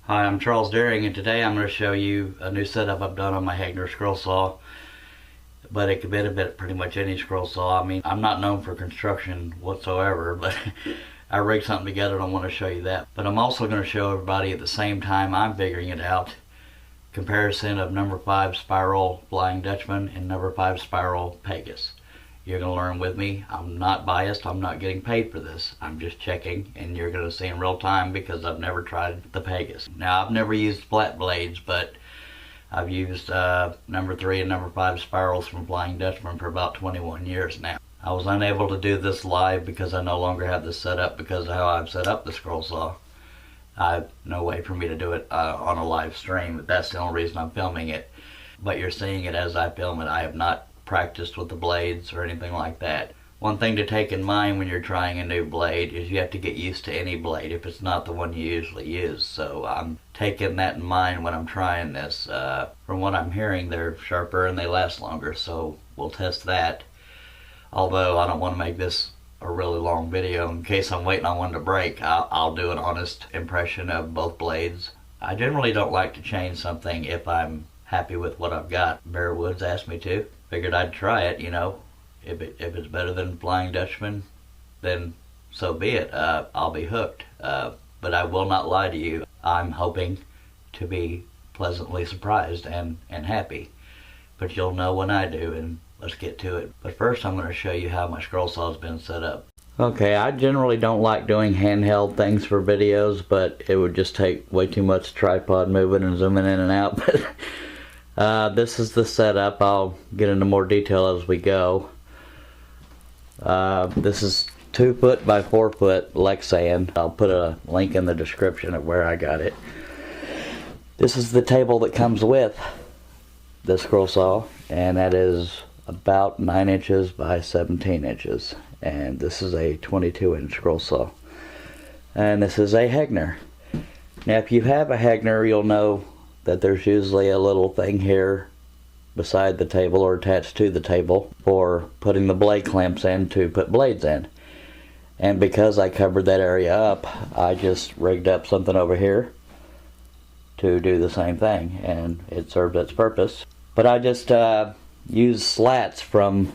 Hi, I'm Charles Deering, and today I'm going to show you a new setup I've done on my Hagner scroll saw. But it could be a bit pretty much any scroll saw. I mean, I'm not known for construction whatsoever, but I rigged something together and I want to show you that. But I'm also going to show everybody at the same time I'm figuring it out, comparison of number 5 spiral Flying Dutchman and number 5 spiral Pegas. You're going to learn with me. I'm not biased. I'm not getting paid for this. I'm just checking, and you're going to see in real time because I've never tried the Pegas. Now, I've never used flat blades, but I've used number 3 and number 5 spirals from Flying Dutchman for about 21 years now. I was unable to do this live because I no longer have this set up because of how I've set up the scroll saw. No way for me to do it on a live stream, but that's the only reason I'm filming it. But you're seeing it as I film it. I have not practiced with the blades or anything like that. One thing to take in mind when you're trying a new blade is you have to get used to any blade if it's not the one you usually use. So I'm taking that in mind when I'm trying this. From what I'm hearing, they're sharper and they last longer, so we'll test that. Although I don't want to make this a really long video in case I'm waiting on one to break. I'll do an honest impression of both blades. I generally don't like to change something if I'm happy with what I've got. Bear Woods asked me to. Figured I'd try it, you know. If it's better than Flying Dutchman, then so be it. I'll be hooked. But I will not lie to you. I'm hoping to be pleasantly surprised and happy. But you'll know when I do, and let's get to it. But first I'm going to show you how my scroll saw has been set up. Okay, I generally don't like doing handheld things for videos, but it would just take way too much tripod moving and zooming in and out. But this is the setup. I'll get into more detail as we go. This is 2 foot by 4 foot Lexan. I'll put a link in the description of where I got it. This is the table that comes with the scroll saw, and that is about 9 inches by 17 inches. And this is a 22-inch scroll saw. And this is a Hagner. Now if you have a Hagner, you'll know that there's usually a little thing here beside the table or attached to the table for putting the blade clamps in to put blades in. And because I covered that area up, I just rigged up something over here to do the same thing, and it served its purpose. But I just used slats from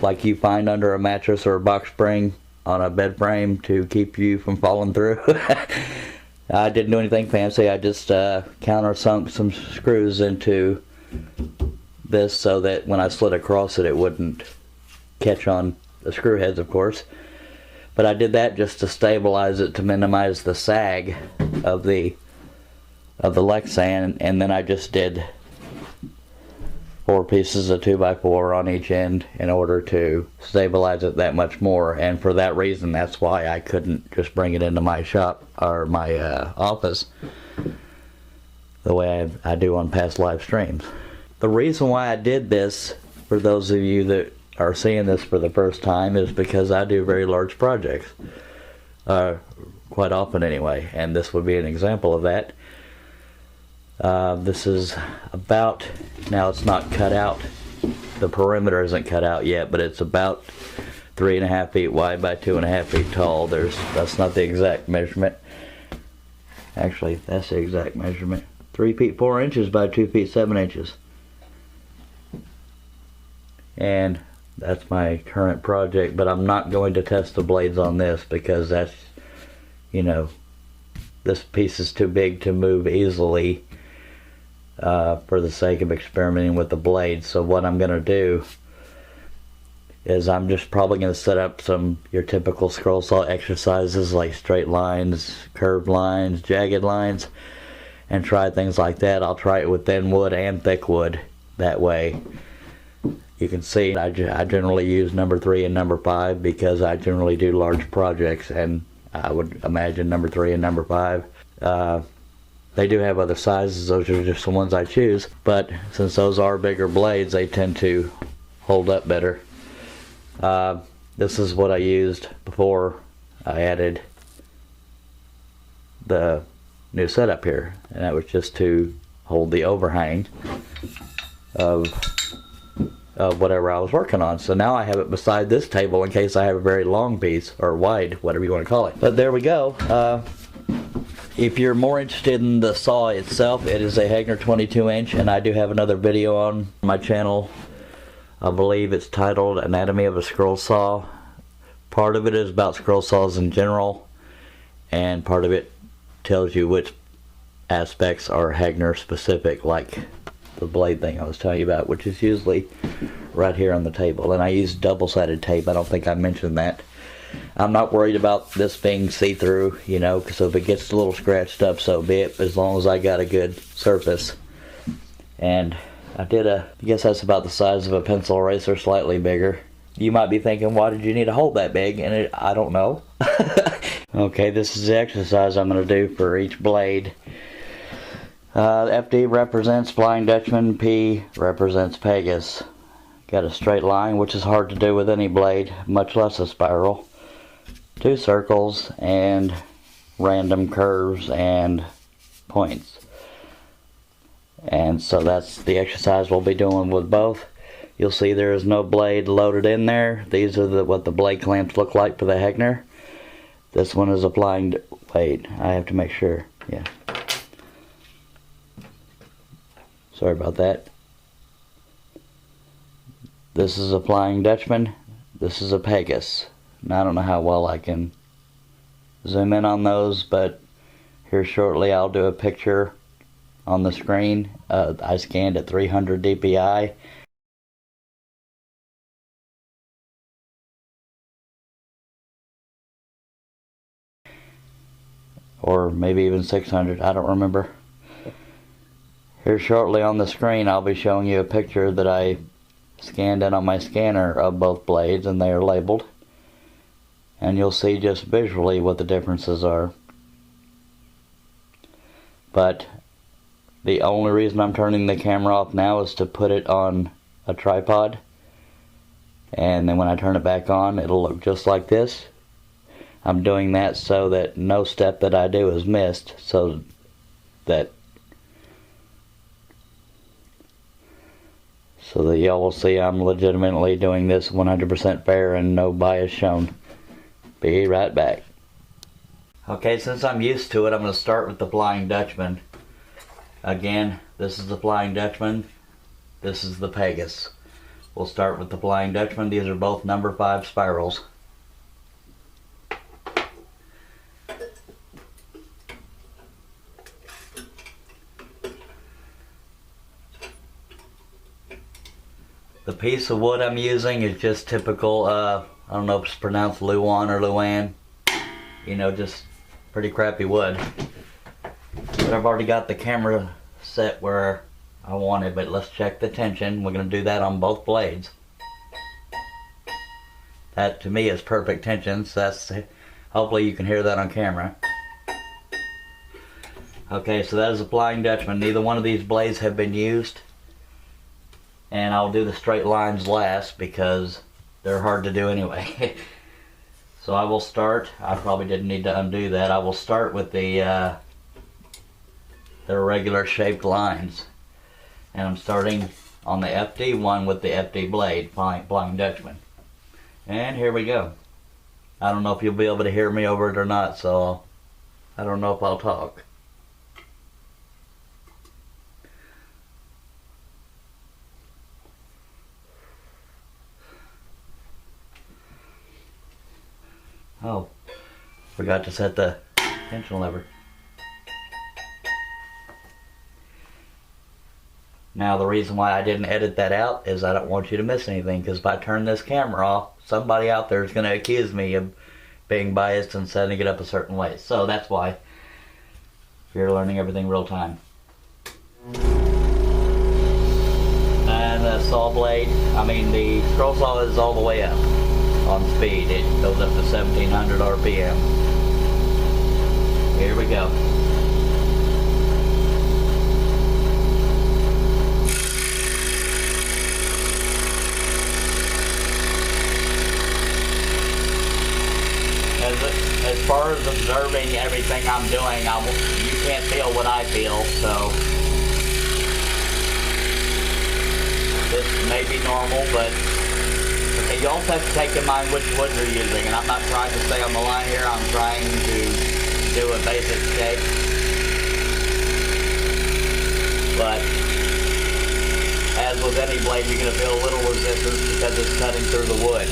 like you find under a mattress or a box spring on a bed frame to keep you from falling through. I didn't do anything fancy. I just countersunk some screws into this so that when I slid across it, it wouldn't catch on the screw heads, of course. But I did that just to stabilize it, to minimize the sag of the Lexan, and then I just did 4 pieces of 2x4 on each end in order to stabilize it that much more. And for that reason, that's why I couldn't just bring it into my shop or my office the way I do on past live streams. The reason why I did this, for those of you that are seeing this for the first time, is because I do very large projects, quite often anyway, and this would be an example of that. This is about, now it's not cut out, the perimeter isn't cut out yet, but it's about 3.5 feet wide by 2.5 feet tall. That's not the exact measurement. Actually, that's the exact measurement. 3 feet 4 inches by 2 feet 7 inches. And that's my current project, but I'm not going to test the blades on this because that's, you know, this piece is too big to move easily for the sake of experimenting with the blades. So what I'm going to do is I'm just probably going to set up your typical scroll saw exercises like straight lines, curved lines, jagged lines, and try things like that. I'll try it with thin wood and thick wood. That way you can see I generally use number 3 and number 5 because I generally do large projects, and I would imagine number 3 and number 5. They do have other sizes. Those are just the ones I choose, but since those are bigger blades, they tend to hold up better. This is what I used before I added the new setup here, and that was just to hold the overhang of whatever I was working on. So now I have it beside this table in case I have a very long piece, or wide, whatever you want to call it. But there we go. If you're more interested in the saw itself, it is a Hagner 22-inch, and I do have another video on my channel. I believe it's titled Anatomy of a Scroll Saw. Part of it is about scroll saws in general, and part of it tells you which aspects are Hagner specific, like the blade thing I was telling you about, which is usually right here on the table. And I use double-sided tape. I don't think I mentioned that. I'm not worried about this being see-through, you know, because if it gets a little scratched up, so be it, as long as I got a good surface. And I guess that's about the size of a pencil eraser, slightly bigger. You might be thinking, why did you need to hold that big? And I don't know. Okay, this is the exercise I'm going to do for each blade. FD represents Flying Dutchman, P represents Pegas. Got a straight line, which is hard to do with any blade, much less a spiral. 2 circles and random curves and points. And so that's the exercise we'll be doing with both. You'll see there is no blade loaded in there. These are what the blade clamps look like for the Hagner. This one is applying. Wait, I have to make sure. Yeah. Sorry about that. This is a Flying Dutchman. This is a Pegas. Now, I don't know how well I can zoom in on those, but here shortly I'll do a picture on the screen. I scanned at 300 dpi. Or maybe even 600, I don't remember. Here shortly on the screen I'll be showing you a picture that I scanned in on my scanner of both blades, and they are labeled. And you'll see just visually what the differences are. But the only reason I'm turning the camera off now is to put it on a tripod. And then when I turn it back on, it'll look just like this. I'm doing that so that no step that I do is missed, so that y'all will see I'm legitimately doing this 100% fair and no bias shown. Be right back. Okay, since I'm used to it, I'm going to start with the Flying Dutchman. Again, this is the Flying Dutchman. This is the Pegas. We'll start with the Flying Dutchman. These are both number 5 spirals. The piece of wood I'm using is just typical, I don't know if it's pronounced Luan or Luan. You know, just pretty crappy wood. But I've already got the camera set where I want it, but let's check the tension. We're going to do that on both blades. That to me is perfect tension, so hopefully you can hear that on camera. Okay, so that is a Flying Dutchman. Neither one of these blades have been used. And I'll do the straight lines last because they're hard to do anyway. So I will start. I probably didn't need to undo that. I will start with the regular shaped lines. And I'm starting on the FD one with the FD blade, Flying Dutchman. And here we go. I don't know if you'll be able to hear me over it or not, so I don't know if I'll talk. Oh, forgot to set the tension lever. Now the reason why I didn't edit that out is I don't want you to miss anything, because if I turn this camera off, somebody out there is going to accuse me of being biased and setting it up a certain way. So that's why you're learning everything real time. And the saw blade, the scroll saw is all the way up on speed. It goes up to 1700 RPM. Here we go. As far as observing everything I'm doing, you can't feel what I feel, so this may be normal, but you also have to take in mind which wood you're using, and I'm not trying to stay on the line here. I'm trying to do a basic shape. But as with any blade, you're going to feel a little resistance because it's cutting through the wood.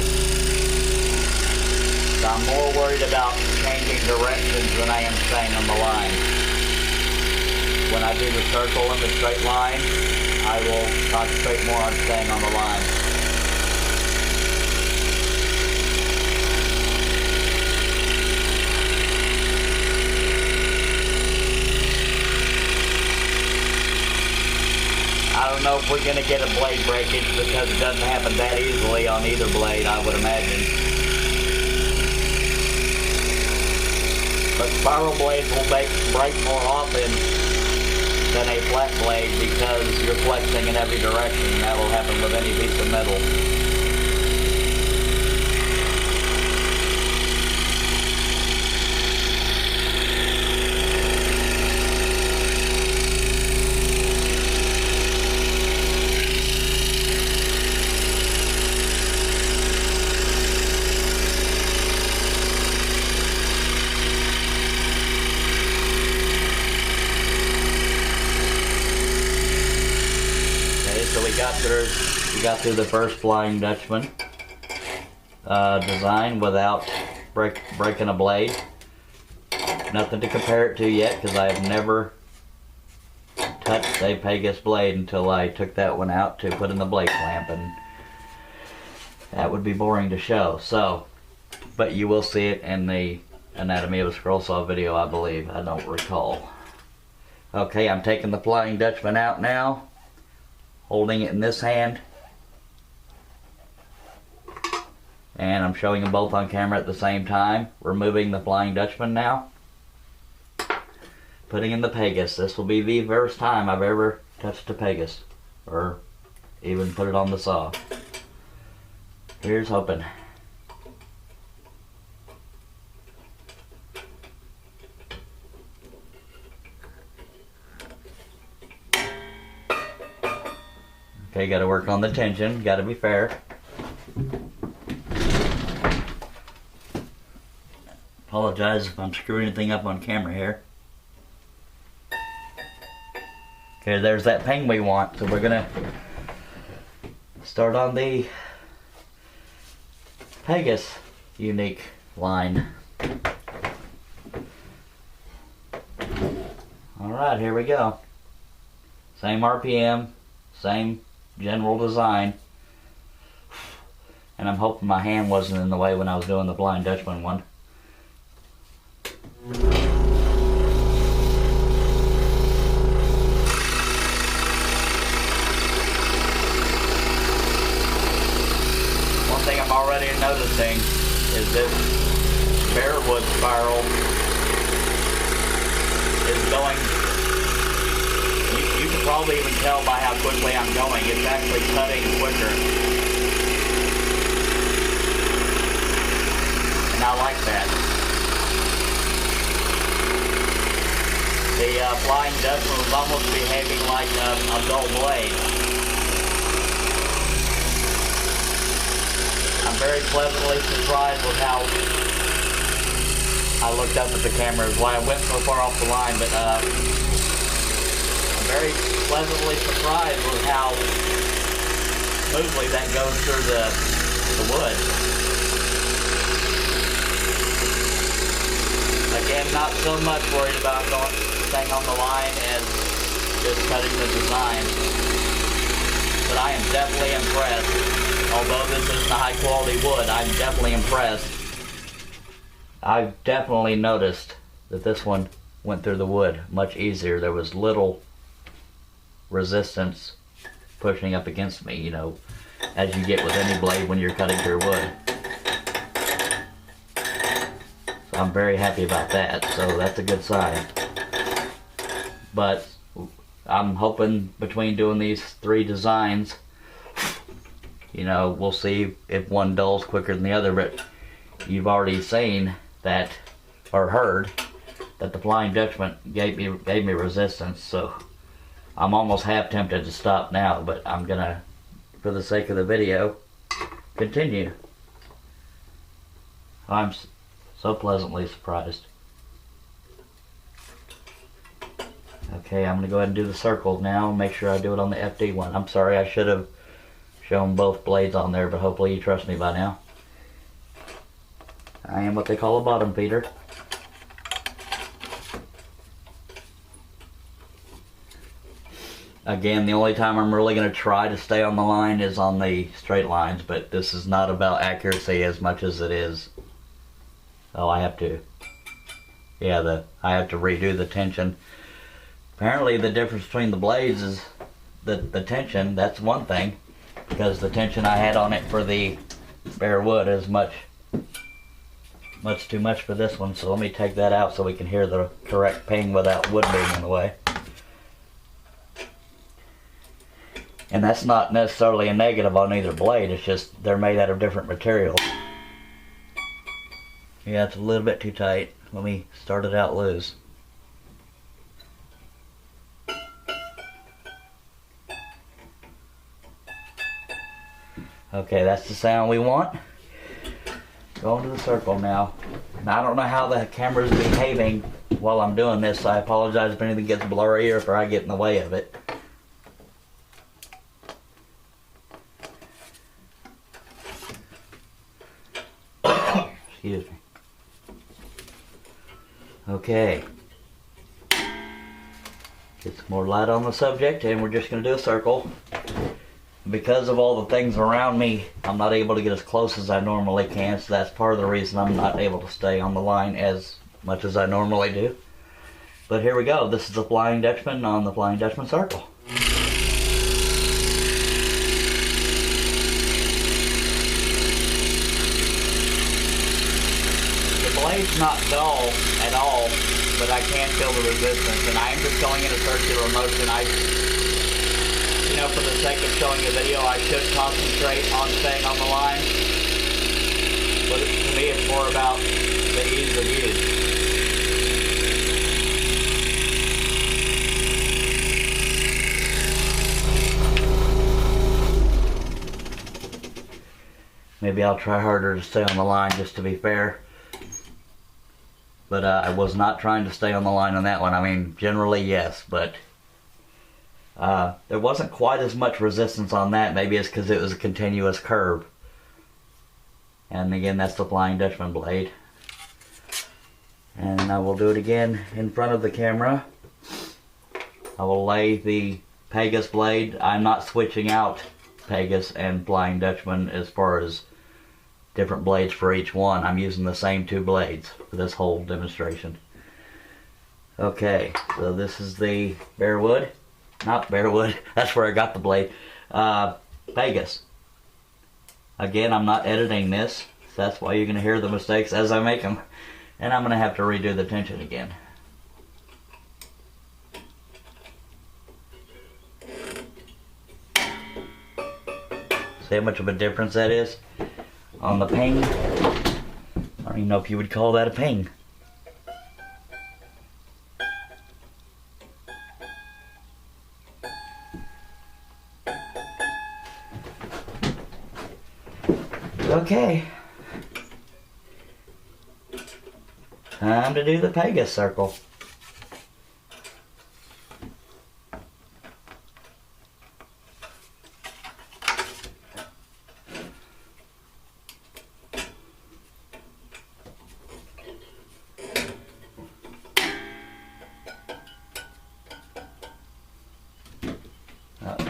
So I'm more worried about changing directions than I am staying on the line. When I do the circle and the straight line, I will concentrate more on staying on the line. I don't know if we're going to get a blade breakage because it doesn't happen that easily on either blade, I would imagine. But spiral blades will break more often than a flat blade because you're flexing in every direction, and that will happen with any piece of metal. So we got through the first Flying Dutchman design without breaking a blade. Nothing to compare it to yet because I have never touched a Pegas blade until I took that one out to put in the blade clamp, and that would be boring to show. So, but you will see it in the Anatomy of a Scroll Saw video, I believe. I don't recall. Okay, I'm taking the Flying Dutchman out now, holding it in this hand, and I'm showing them both on camera at the same time. Removing the Flying Dutchman now, putting in the Pegas. This will be the first time I've ever touched a Pegas or even put it on the saw. Here's hoping. Okay, got to work on the tension, got to be fair. Apologize if I'm screwing anything up on camera here. Okay, there's that ping we want, so we're gonna start on the Pegas unique line. Alright, here we go. Same RPM, same general design, and I'm hoping my hand wasn't in the way when I was doing the Flying Dutchman one. One thing I'm already noticing is this barewood spiral is going. You can probably even tell by how quickly I'm going. It's actually cutting quicker. And I like that. The Flying Dutchman was almost behaving like a dull blade. I'm very pleasantly surprised with how I looked up at the camera, is why I went so far off the line, but very pleasantly surprised with how smoothly that goes through the wood. Again, not so much worried about staying on the line as just cutting the design. But I am definitely impressed. Although this isn't a high quality wood, I'm definitely impressed. I've definitely noticed that this one went through the wood much easier. There was little resistance pushing up against me, you know, as you get with any blade when you're cutting through wood. So I'm very happy about that, so that's a good sign. But I'm hoping between doing these 3 designs, you know, we'll see if one dulls quicker than the other, but you've already seen that, or heard, that the Flying Dutchman gave me resistance, so I'm almost half tempted to stop now, but I'm gonna, for the sake of the video, continue. I'm so pleasantly surprised. Okay, I'm going to go ahead and do the circles now. Make sure I do it on the FD one. I'm sorry, I should have shown both blades on there, but hopefully you trust me by now. I am what they call a bottom feeder. Again, the only time I'm really going to try to stay on the line is on the straight lines, but this is not about accuracy as much as it is. Oh, I have to. Yeah, I have to redo the tension. Apparently the difference between the blades is the tension. That's one thing, because the tension I had on it for the bare wood is much too much for this one. So let me take that out so we can hear the correct ping without wood being in the way. And that's not necessarily a negative on either blade, it's just they're made out of different materials. Yeah, it's a little bit too tight. Let me start it out loose. Okay, that's the sound we want. Going to the circle now. Now I don't know how the camera's behaving while I'm doing this, so I apologize if anything gets blurry or if I get in the way of it. Excuse me. Okay. Get some more light on the subject, and we're just going to do a circle. Because of all the things around me, I'm not able to get as close as I normally can, so that's part of the reason I'm not able to stay on the line as much as I normally do. But here we go. This is the Flying Dutchman on the Flying Dutchman circle. The blade's not dull at all, but I can feel the resistance, and I am just going in a circular motion. You know, for the sake of showing a video, I should concentrate on staying on the line, but to me it's more about the ease of use. Maybe I'll try harder to stay on the line just to be fair. But I was not trying to stay on the line on that one. I mean, generally yes, but there wasn't quite as much resistance on that. Maybe it's because it was a continuous curve. And again, that's the Flying Dutchman blade. And I will do it again in front of the camera. I will lay the Pegas blade. I'm not switching out Pegas and Flying Dutchman as far as different blades for each one. I'm using the same two blades for this whole demonstration. Okay, so this is the bare wood. Not bare wood, that's where I got the blade. Pegas. Again, I'm not editing this, so that's why you're going to hear the mistakes as I make them. And I'm going to have to redo the tension again. See how much of a difference that is on the ping? I don't even know if you would call that a ping. Okay. Time to do the Pegas circle.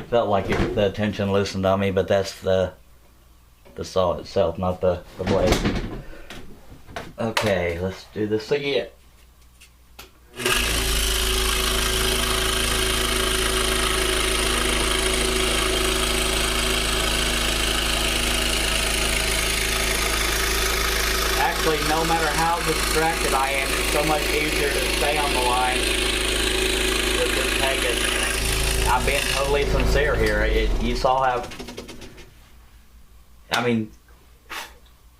Felt like the tension loosened on me, but that's the saw itself, not the blade. Okay, let's do this again. Actually, no matter how distracted I am, it's so much easier to stay on the line with this Pegas. I'm being totally sincere here. You saw how, I mean,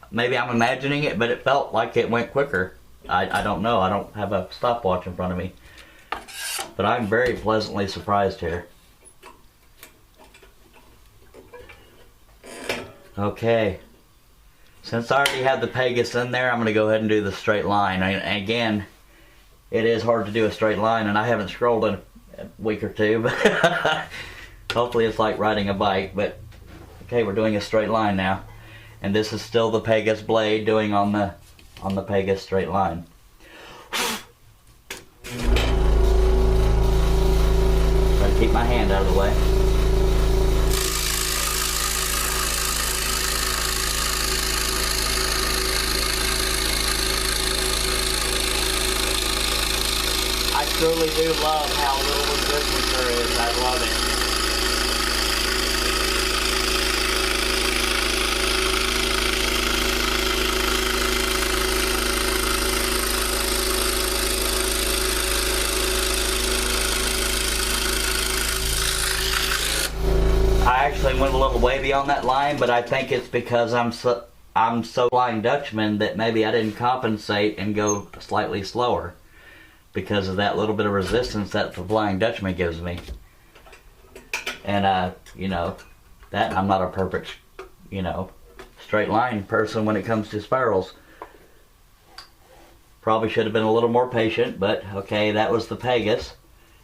maybe I'm imagining it, but it felt like it went quicker. I don't know. I don't have a stopwatch in front of me. But I'm very pleasantly surprised here. Okay. Since I already have the Pegas in there, I'm going to go ahead and do the straight line. And again, it is hard to do a straight line, and I haven't scrolled in a week or two, but hopefully it's like riding a bike. But okay, we're doing a straight line now, and this is still the Pegas blade doing on the Pegas straight line. Try to keep my hand out of the way. I truly do love how little resistance there is. I love it. I actually went a little wavy on that line, but I think it's because I'm so Flying Dutchman that maybe I didn't compensate and go slightly slower, because of that little bit of resistance that the Flying Dutchman gives me. And you know, that I'm not a perfect, you know, straight line person when it comes to spirals. Probably should have been a little more patient, but okay, that was the Pegas,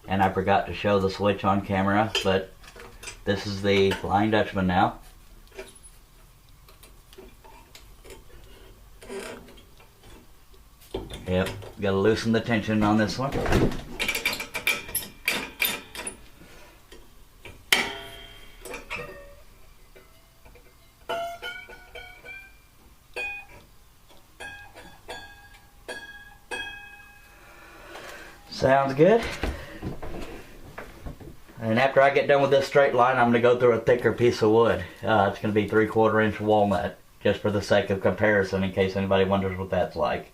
and I forgot to show the switch on camera, but this is the Flying Dutchman now. Yep, gotta loosen the tension on this one. Sounds good. And after I get done with this straight line, I'm going to go through a thicker piece of wood. It's going to be 3/4 inch walnut, just for the sake of comparison, in case anybody wonders what that's like.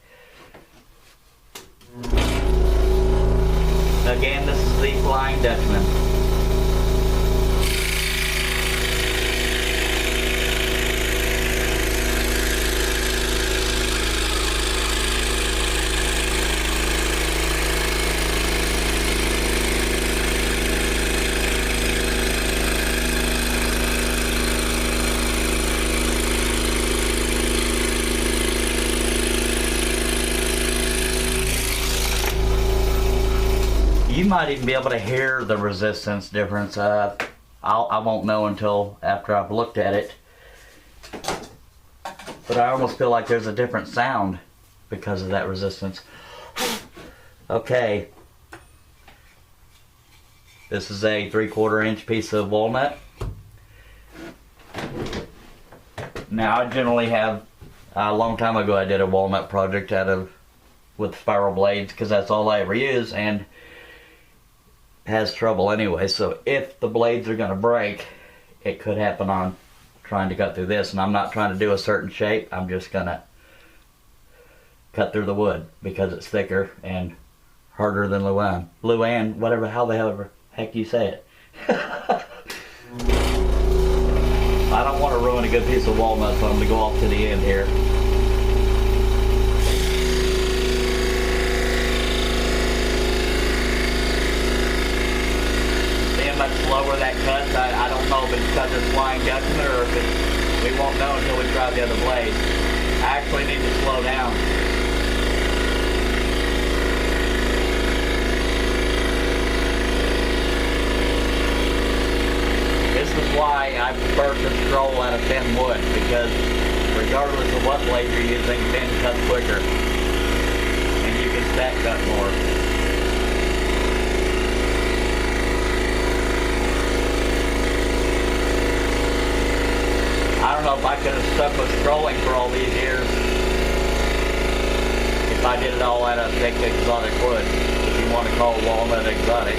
Again, this is the Flying Dutchman. You might even be able to hear the resistance difference. I won't know until after I've looked at it. But I almost feel like there's a different sound because of that resistance. Okay. This is a 3/4 inch piece of walnut. Now I generally have, a long time ago I did a walnut project with spiral blades, because that's all I ever use, and has trouble anyway. So if the blades are going to break, it could happen on trying to cut through this. And I'm not trying to do a certain shape, I'm just going to cut through the wood because it's thicker and harder than Luan, whatever, how the heck you say it. I don't want to ruin a good piece of walnut, so I'm going to go off to the end here. Much slower that cuts. I don't know if it's because it's Flying Dutchman or if it's, we won't know until we try the other blade. I actually need to slow down. This is why I prefer to scroll out of thin wood, because regardless of what blade you're using, thin cuts quicker and you can stack cut more. I don't know if I could have stuck with scrolling for all these years if I did it all out of thick exotic wood, if you want to call walnut exotic.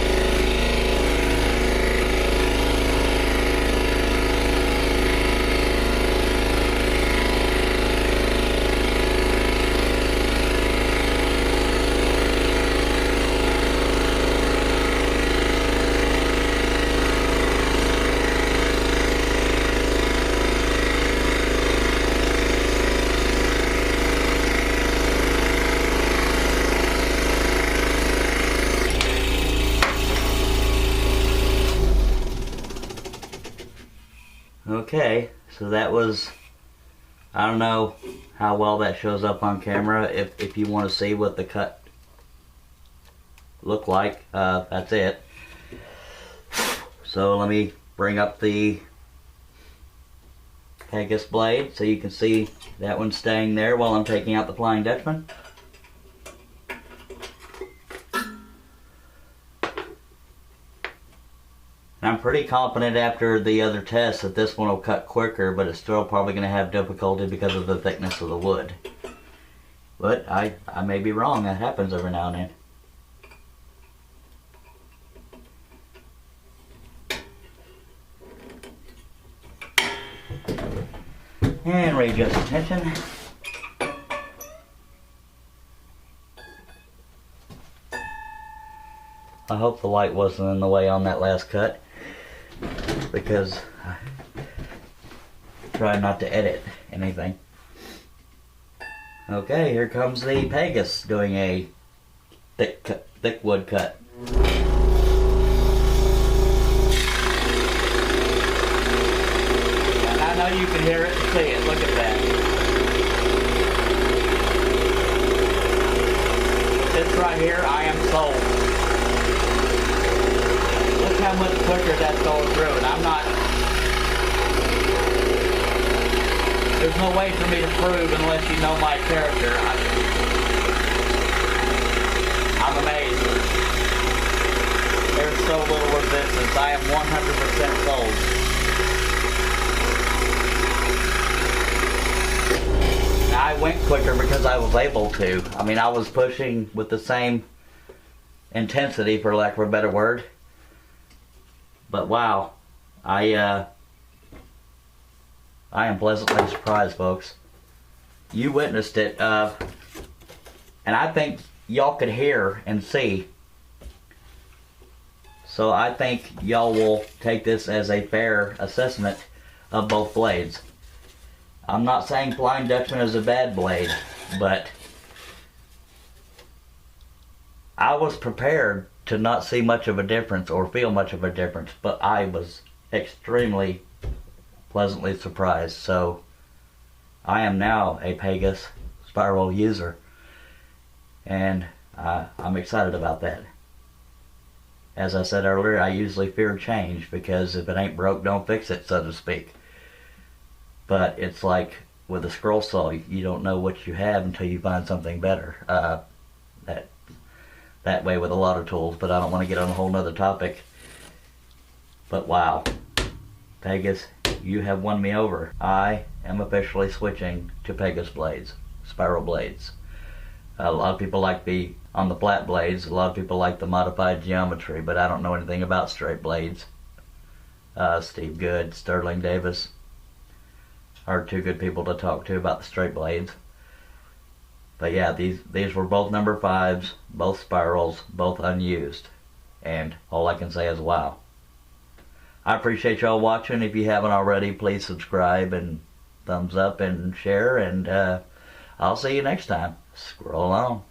Okay, so that was, I don't know how well that shows up on camera. If you want to see what the cut looked like, that's it. So let me bring up the Pegas blade so you can see that one staying there while I'm taking out the Flying Dutchman. And I'm pretty confident after the other test that this one will cut quicker, but it's still probably going to have difficulty because of the thickness of the wood. But I may be wrong. That happens every now and then. And readjust the tension. I hope the light wasn't in the way on that last cut, because I try not to edit anything. Okay, here comes the Pegas doing a thick wood cut. And I know you can hear it and see it. Look at that. This right here, I am sold. Look how much quicker that's going through, and I'm not. There's no way for me to prove unless you know my character. I'm amazed. There's so little resistance. I am 100% sold. Now, I went quicker because I was able to. I mean, I was pushing with the same intensity, for lack of a better word. But wow, I am pleasantly surprised, folks. You witnessed it, and I think y'all could hear and see. So I think y'all will take this as a fair assessment of both blades. I'm not saying Flying Dutchman is a bad blade, but I was prepared to not see much of a difference or feel much of a difference, but I was extremely pleasantly surprised. So I am now a Pegas spiral user, and I'm excited about that. As I said earlier, I usually fear change because if it ain't broke, don't fix it, so to speak. But it's like with a scroll saw, you don't know what you have until you find something better. That way with a lot of tools, but I don't want to get on a whole nother topic. But wow, Pegas, you have won me over. I am officially switching to Pegas blades, spiral blades. A lot of people like on the flat blades, a lot of people like the modified geometry, but I don't know anything about straight blades. Steve Good, Sterling Davis are two good people to talk to about the straight blades. But yeah, these were both number 5s, both spirals, both unused. And all I can say is wow. I appreciate y'all watching. If you haven't already, please subscribe and thumbs up and share. And I'll see you next time. Scroll on.